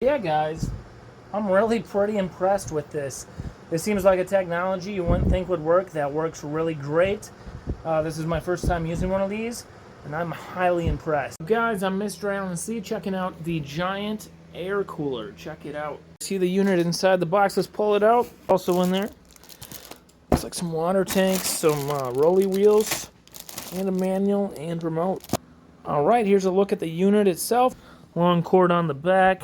Yeah, guys, I'm really pretty impressed with this. This seems like a technology you wouldn't think would work. That works really great. This is my first time using one of these, and I'm highly impressed. Guys, I'm MrAlanC checking out the giant air cooler. Check it out. See the unit inside the box? Let's pull it out. Also in there, looks like some water tanks, some rolly wheels, and a manual and remote. All right, here's a look at the unit itself. Long cord on the back.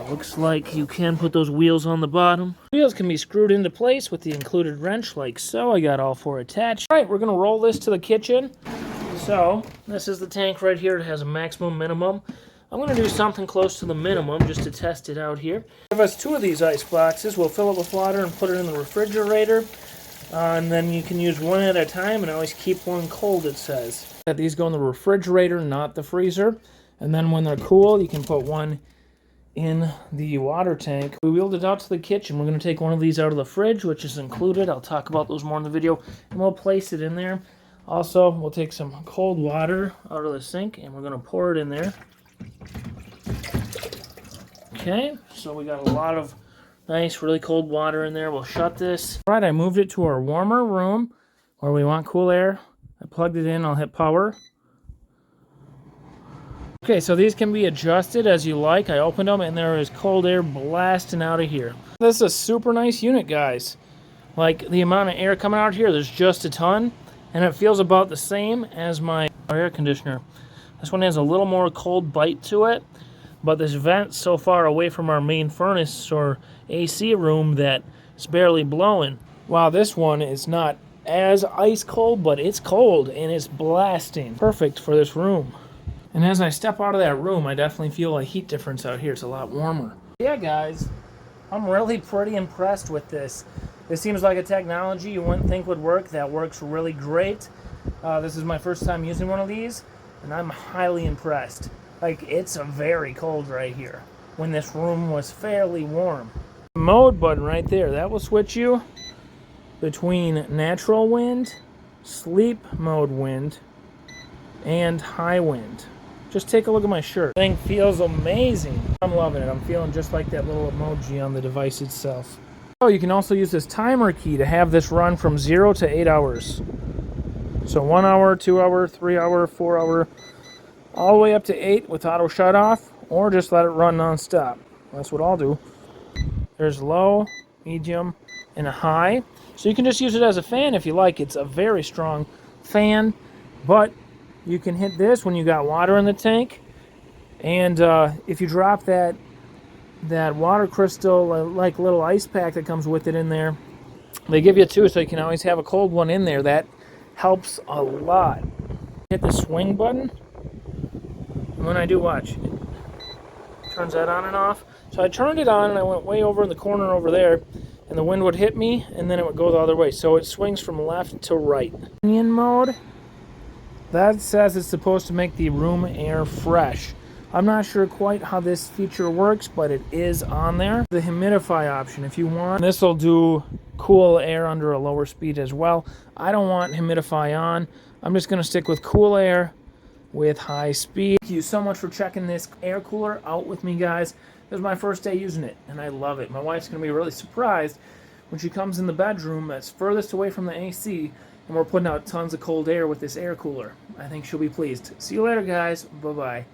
Looks like you can put those wheels on the bottom. Wheels can be screwed into place with the included wrench like so. I got all four attached. All right, we're going to roll this to the kitchen. So, this is the tank right here. It has a maximum, minimum. I'm going to do something close to the minimum just to test it out here. Give us two of these ice boxes. We'll fill it with water and put it in the refrigerator. And then you can use one at a time and always keep one cold, it says. These go in the refrigerator, not the freezer. And then when they're cool, you can put one in the water tank. We wheeled it out to the kitchen. We're going to take one of these out of the fridge, which is included. I'll talk about those more in the video. And we'll place it in there. Also, we'll take some cold water out of the sink, and we're going to pour it in there. Okay, so we got a lot of nice, really cold water in there. We'll shut this. All right, I moved it to our warmer room where we want cool air. I plugged it in. I'll hit power. Okay, so these can be adjusted as you like. I opened them, and there is cold air blasting out of here. This is a super nice unit, guys. Like, the amount of air coming out here, there's just a ton, and it feels about the same as my air conditioner. This one has a little more cold bite to it, but this vent's so far away from our main furnace or AC room that it's barely blowing. Wow, this one is not as ice cold, but it's cold, and it's blasting. Perfect for this room. And as I step out of that room, I definitely feel a heat difference out here. It's a lot warmer. Yeah, guys, I'm really pretty impressed with this. This seems like a technology you wouldn't think would work. That works really great. This is my first time using one of these, and I'm highly impressed. Like, it's very cold right here when this room was fairly warm. Mode button right there, that will switch you between natural wind, sleep mode wind, and high wind. Just take a look at my shirt. Thing feels amazing. I'm loving it. I'm feeling just like that little emoji on the device itself. Oh, you can also use this timer key to have this run from 0 to 8 hours. So 1 hour, 2 hour, 3 hour, 4 hour, all the way up to 8 with auto shut off, or just let it run non-stop. That's what I'll do. There's low, medium, and a high. So you can just use it as a fan if you like. It's a very strong fan, but you can hit this when you got water in the tank, and if you drop that water crystal, like little ice pack that comes with it in there, they give you two, so you can always have a cold one in there. That helps a lot. Hit the swing button, and when I do, watch, it turns that on and off. So I turned it on, and I went way over in the corner over there, and the wind would hit me, and then it would go the other way. So it swings from left to right. Onion mode. That says it's supposed to make the room air fresh. I'm not sure quite how this feature works, but it is on there. The humidify option, if you want. This will do cool air under a lower speed as well. I don't want humidify on. I'm just going to stick with cool air with high speed. Thank you so much for checking this air cooler out with me, guys. This is my first day using it, and I love it. My wife's going to be really surprised when she comes in the bedroom that's furthest away from the AC, and we're putting out tons of cold air with this air cooler. I think she'll be pleased. See you later, guys. Bye-bye.